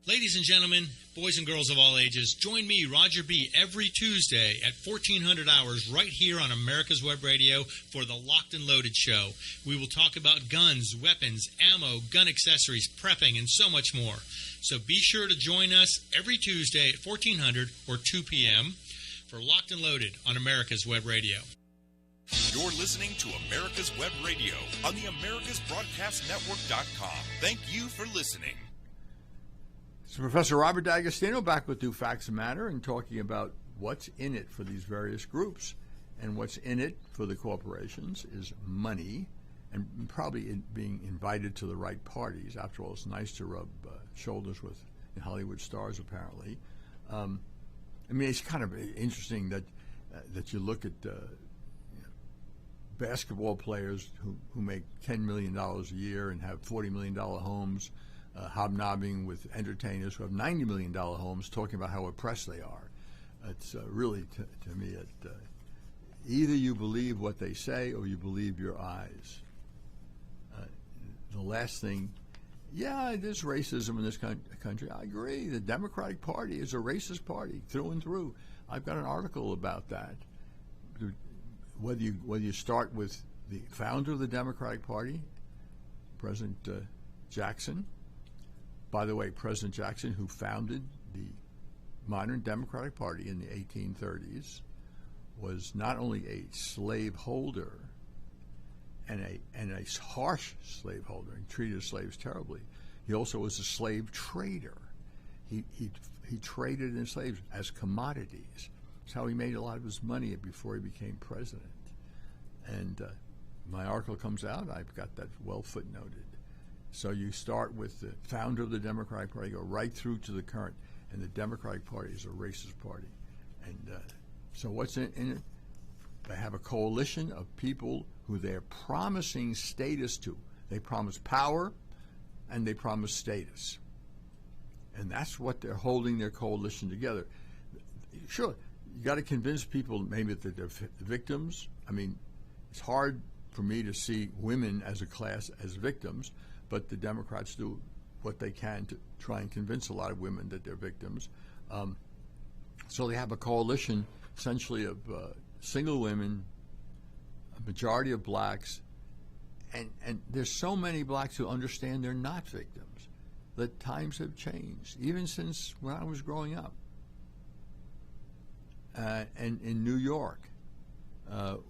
Speaker 4: Ladies and gentlemen, boys and girls of all ages, join me, Roger B., every Tuesday at 1400 hours right here on America's Web Radio for the Locked and Loaded Show. We will talk about guns, weapons, ammo, gun accessories, prepping, and so much more. So be sure to join us every Tuesday at 1400 or 2 p.m. for Locked and Loaded on America's Web Radio.
Speaker 6: You're listening to America's Web Radio on the AmericasBroadcastNetwork.com. Thank you for listening.
Speaker 2: So Professor Robert D'Agostino back with New Facts Matter and talking about what's in it for these various groups. And what's in it for the corporations is money and probably being invited to the right parties. After all, it's nice to rub shoulders with Hollywood stars, apparently. I mean, it's kind of interesting that you look at basketball players who make $10 million a year and have $40 million homes, hobnobbing with entertainers who have $90 million homes, talking about how oppressed they are. It's really, to me, either you believe what they say or you believe your eyes. The last thing, yeah, there's racism in this country. I agree. The Democratic Party is a racist party through and through. I've got an article about that. Whether you start with the founder of the Democratic Party, President Jackson. By the way, President Jackson, who founded the modern Democratic Party in the 1830s, was not only a slaveholder and a harsh slaveholder, he treated slaves terribly. He also was a slave trader. He traded in slaves as commodities. That's how he made a lot of his money before he became president. And my article comes out, I've got that well footnoted. So you start with the founder of the Democratic Party, go right through to the current, and the Democratic Party is a racist party. And so what's in it? They have a coalition of people who they're promising status to. They promise power and they promise status. And that's what they're holding their coalition together. Sure, you got to convince people maybe that they're victims. I mean, it's hard for me to see women as a class as victims, but the Democrats do what they can to try and convince a lot of women that they're victims. So they have a coalition essentially of single women, a majority of blacks, and there's so many blacks who understand they're not victims, that times have changed, even since when I was growing up. And in New York, and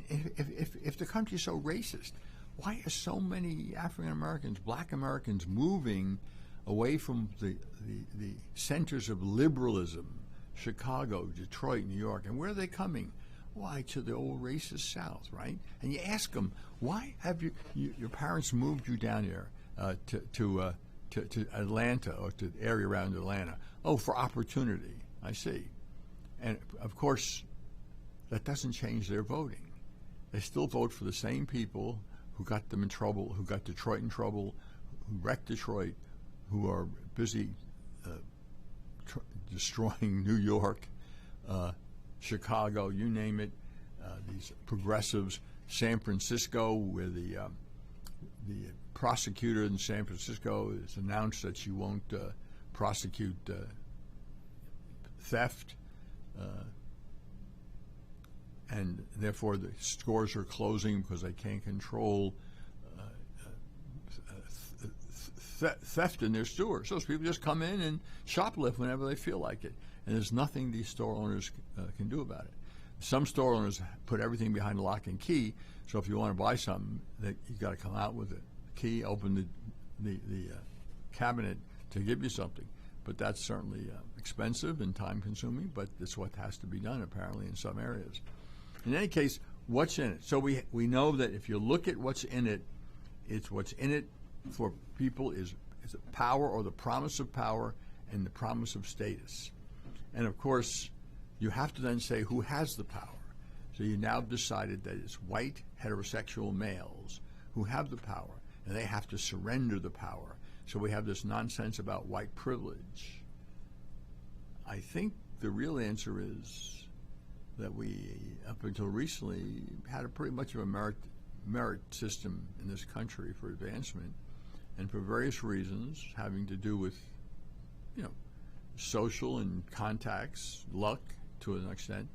Speaker 2: if the country is so racist, why are so many African Americans, black Americans, moving away from the centers of liberalism, Chicago, Detroit, New York, and where are they coming? Why, to the old racist South, right? And you ask them, why have your parents moved you down here to Atlanta or to the area around Atlanta? Oh, for opportunity. I see. And of course, that doesn't change their voting. They still vote for the same people who got them in trouble, who got Detroit in trouble, who wrecked Detroit, who are busy destroying New York, Chicago, you name it. These progressives, San Francisco, where the prosecutor in San Francisco has announced that she won't prosecute theft, and therefore the stores are closing because they can't control theft in their stores. So people just come in and shoplift whenever they feel like it, and there's nothing these store owners can do about it. Some store owners put everything behind lock and key, so if you want to buy something, you got to come out with a key, open the cabinet to give you something. But that's certainly expensive and time-consuming, but it's what has to be done, apparently, in some areas. In any case, what's in it? So we know that if you look at what's in it, it's what's in it for people is power or the promise of power and the promise of status. And, of course, you have to then say who has the power. So you now decided that it's white heterosexual males who have the power, and they have to surrender the power. So we have this nonsense about white privilege. I think the real answer is that we, up until recently, had a pretty much of a merit system in this country for advancement, and for various reasons having to do with, social and contacts, luck to an extent,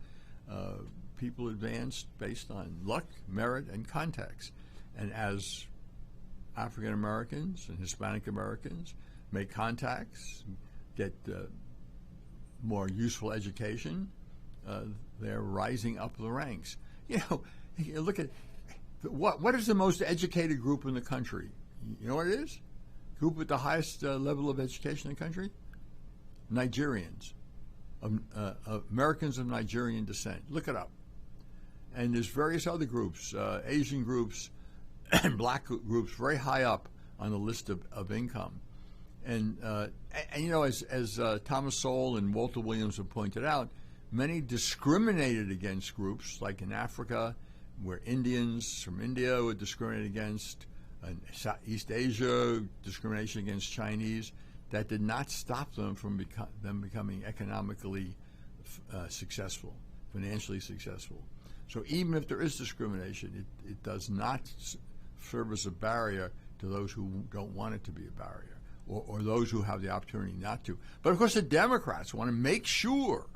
Speaker 2: people advanced based on luck, merit, and contacts. And as African Americans and Hispanic Americans make contacts, get more useful education, they're rising up the ranks. You look at what is the most educated group in the country? You know what it is? Group with the highest level of education in the country? Nigerians, Americans of Nigerian descent. Look it up. And there's various other groups, Asian groups, and black groups, very high up on the list of income. And as Thomas Sowell and Walter Williams have pointed out, many discriminated against groups, like in Africa, where Indians from India were discriminated against, and East Asia, discrimination against Chinese. That did not stop them from becoming economically successful, financially successful. So even if there is discrimination, it does not serve as a barrier to those who don't want it to be a barrier, or those who have the opportunity not to. But of course, the Democrats want to make sure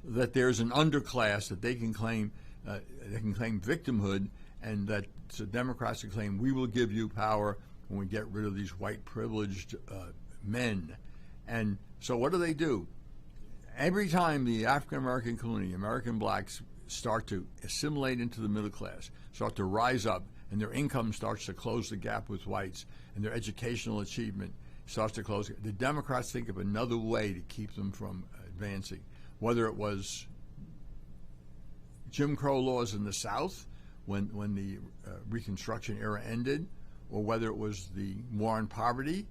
Speaker 2: that there's an underclass that they can claim victimhood, and that the Democrats can claim we will give you power when we get rid of these white privileged men. And so what do? Every time the African American community, American blacks, start to assimilate into the middle class, start to rise up, and their income starts to close the gap with whites, and their educational achievement starts to close, the Democrats think of another way to keep them from advancing. Whether it was Jim Crow laws in the South when the Reconstruction era ended, or whether it was the war on poverty,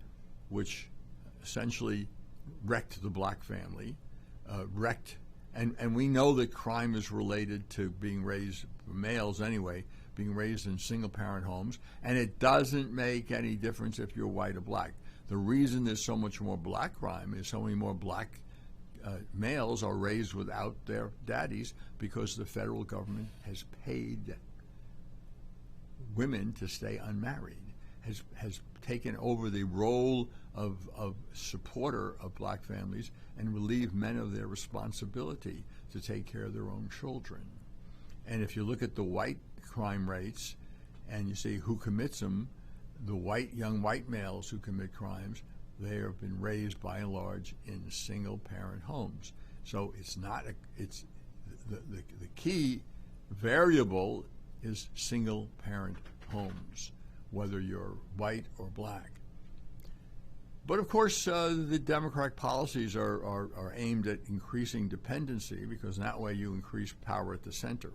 Speaker 2: which essentially wrecked the black family, and we know that crime is related to being raised, males anyway, being raised in single-parent homes, and it doesn't make any difference if you're white or black. The reason there's so much more black crime is so many more black males are raised without their daddies, because the federal government has paid women to stay unmarried, has taken over the role of supporter of black families and relieved men of their responsibility to take care of their own children. And if you look at the white crime rates and you see who commits them, the young white males who commit crimes, they have been raised by and large in single-parent homes. So it's the key variable is single-parent homes, whether you're white or black. But of course, the Democratic policies are aimed at increasing dependency, because that way you increase power at the center.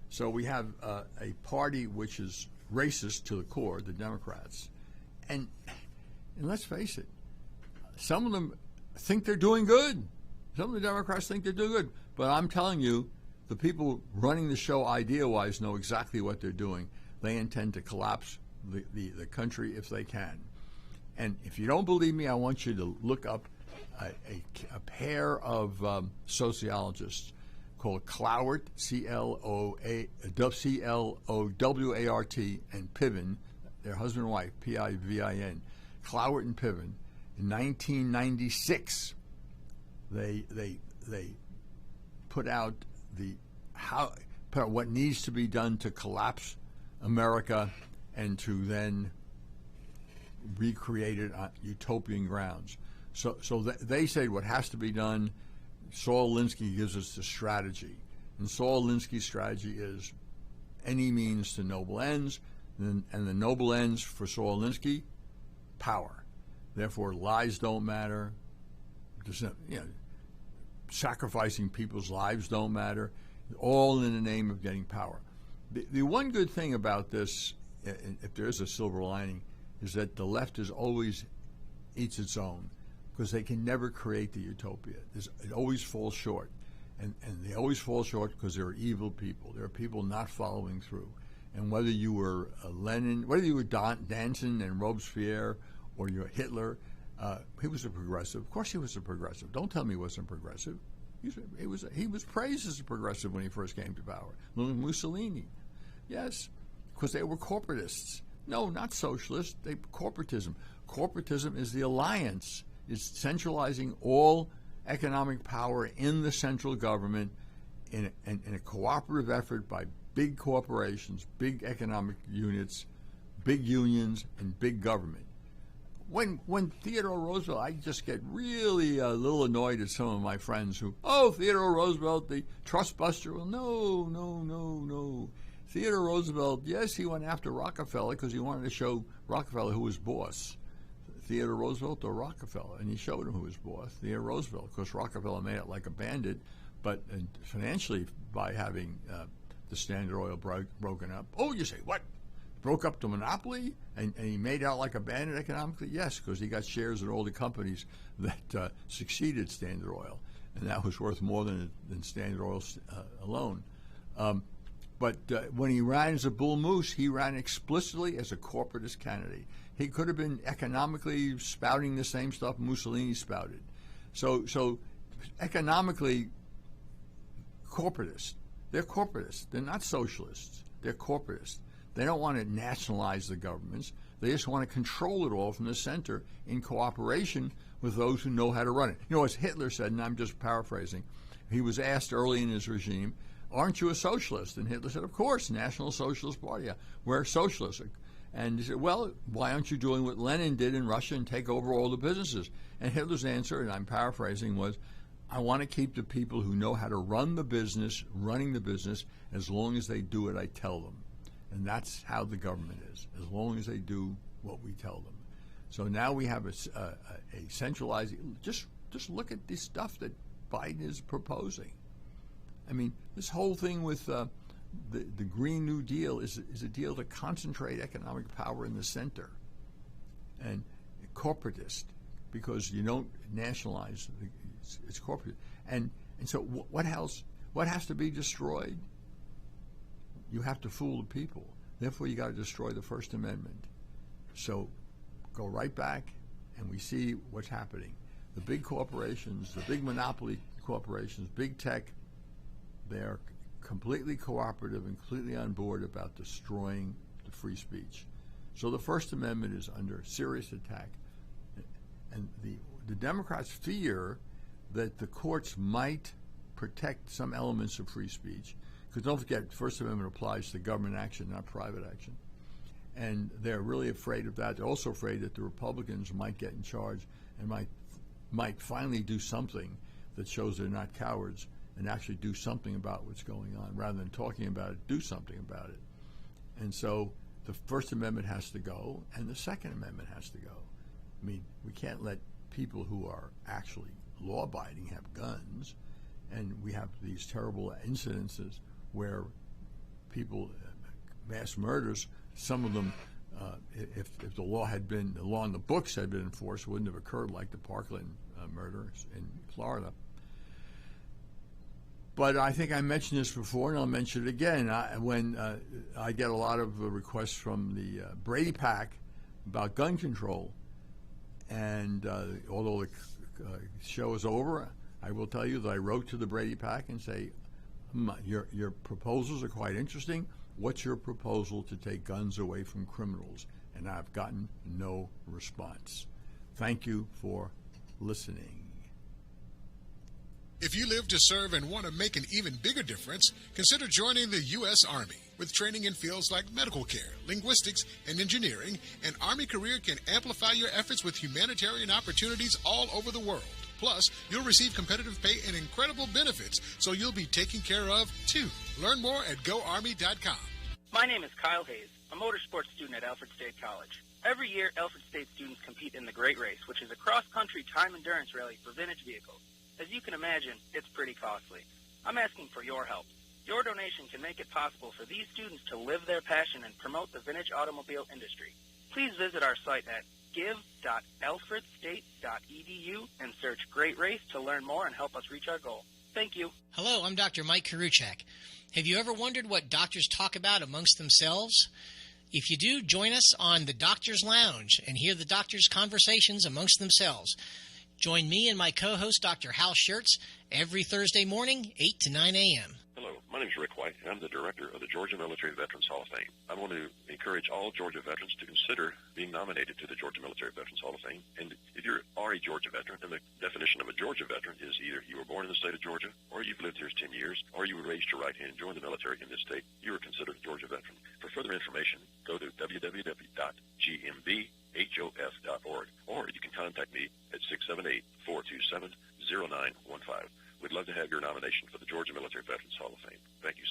Speaker 2: So we have a party which is racist to the core, the Democrats, and let's face it, some of them think they're doing good. Some of the Democrats think they're doing good. But I'm telling you, the people running the show idea-wise know exactly what they're doing. They intend to collapse the country if they can. And if you don't believe me, I want you to look up a pair of sociologists called Cloward, C-L-O-W-A-R-T, and Piven, their husband and wife, P-I-V-I-N. Cloward and Piven. In 1996, they put out what needs to be done to collapse America and to then recreate it on utopian grounds. So they said what has to be done. Saul Alinsky gives us the strategy, and Saul Alinsky's strategy is any means to noble ends, and the noble ends for Saul Alinsky, power. Therefore, lies don't matter. Sacrificing people's lives don't matter. All in the name of getting power. The one good thing about this, if there is a silver lining, is that the left is always eats its own, because they can never create the utopia. It always falls short. And they always fall short because there are evil people. There are people not following through. And whether you were Lenin, whether you were Danton and Robespierre, or you're Hitler, he was a progressive. Of course he was a progressive. Don't tell me he wasn't progressive. He was praised as a progressive when he first came to power. Mussolini. Yes, because they were corporatists. No, not socialists. Corporatism. Corporatism is the alliance. It's centralizing all economic power in the central government in a cooperative effort by big corporations, big economic units, big unions, and big government. when Theodore Roosevelt, I just get really a little annoyed at some of my friends who, Theodore Roosevelt, the trust buster. Well, no. Theodore Roosevelt, yes, he went after Rockefeller because he wanted to show Rockefeller who was boss. Theodore Roosevelt or Rockefeller, and he showed him who was boss. Theodore Roosevelt, because Rockefeller made it like a bandit, but financially by having the Standard Oil broken up. Oh, you say, what? Broke up the monopoly, and he made out like a bandit economically? Yes, because he got shares in all the companies that succeeded Standard Oil, and that was worth more than Standard Oil alone. But when he ran as a bull moose, he ran explicitly as a corporatist candidate. He could have been economically spouting the same stuff Mussolini spouted. So economically, corporatist. They're corporatists. They're not socialists. They're corporatists. They don't want to nationalize the governments. They just want to control it all from the center in cooperation with those who know how to run it. You know, as Hitler said, and I'm just paraphrasing, he was asked early in his regime, aren't you a socialist? And Hitler said, of course, National Socialist Party. We're socialists. And he said, well, why aren't you doing what Lenin did in Russia and take over all the businesses? And Hitler's answer, and I'm paraphrasing, was, I want to keep the people who know how to run the business, running the business, as long as they do what I tell them. And that's how the government is, as long as they do what we tell them. So now we have a centralized, just look at the stuff that Biden is proposing. I mean, this whole thing with the Green New Deal is a deal to concentrate economic power in the center, and corporatist, because you don't nationalize. It's corporate, and so what else? What has to be destroyed? You have to fool the people. Therefore, you got to destroy the First Amendment. So go right back, and we see what's happening. The big corporations, the big monopoly corporations, big tech, they're completely cooperative and completely on board about destroying the free speech. So the First Amendment is under serious attack. And the Democrats fear that the courts might protect some elements of free speech, because don't forget, the First Amendment applies to government action, not private action. And they're really afraid of that. They're also afraid that the Republicans might get in charge and might finally do something that shows they're not cowards and actually do something about what's going on. Rather than talking about it, do something about it. And so the First Amendment has to go, and the Second Amendment has to go. I mean, we can't let people who are actually law-abiding have guns, and we have these terrible incidences where people, mass murders, some of them, if the law in the books had been enforced, wouldn't have occurred, like the Parkland murder in Florida. But I think I mentioned this before, and I'll mention it again. When I get a lot of requests from the Brady PAC about gun control, and although the show is over, I will tell you that I wrote to the Brady PAC and say, your proposals are quite interesting. What's your proposal to take guns away from criminals? And I've gotten no response. Thank you for listening.
Speaker 5: If you live to serve and want to make an even bigger difference, consider joining the U.S. Army. With training in fields like medical care, linguistics, and engineering, an Army career can amplify your efforts with humanitarian opportunities all over the world. Plus, you'll receive competitive pay and incredible benefits, so you'll be taken care of, too. Learn more at GoArmy.com.
Speaker 10: My name is Kyle Hayes, a motorsports student at Alfred State College. Every year, Alfred State students compete in the Great Race, which is a cross-country time endurance rally for vintage vehicles. As you can imagine, it's pretty costly. I'm asking for your help. Your donation can make it possible for these students to live their passion and promote the vintage automobile industry. Please visit our site at give.alfredstate.edu and search Great Race to learn more and help us reach our goal. Thank you.
Speaker 8: Hello, I'm Dr. Mike Karuchak. Have you ever wondered what doctors talk about amongst themselves? If you do, join us on the Doctor's Lounge and hear the doctors' conversations amongst themselves. Join me and my co-host, Dr. Hal Schertz, every Thursday morning, 8 to 9 a.m.
Speaker 7: Hello, my name is Rick White, and I'm the director of the Georgia Military Veterans Hall of Fame. I want to encourage all Georgia veterans to consider being nominated to the Georgia Military Veterans Hall of Fame. And if you are a Georgia veteran, and the definition of a Georgia veteran is either you were born in the state of Georgia, or you've lived here 10 years, or you were raised your right hand and joined the military in this state, you are considered a Georgia veteran. For further information, go to www.gmbhv.org. HOF.org, or you can contact me at 678-427-0915. We'd love to have your nomination for the Georgia Military Veterans Hall of Fame. Thank you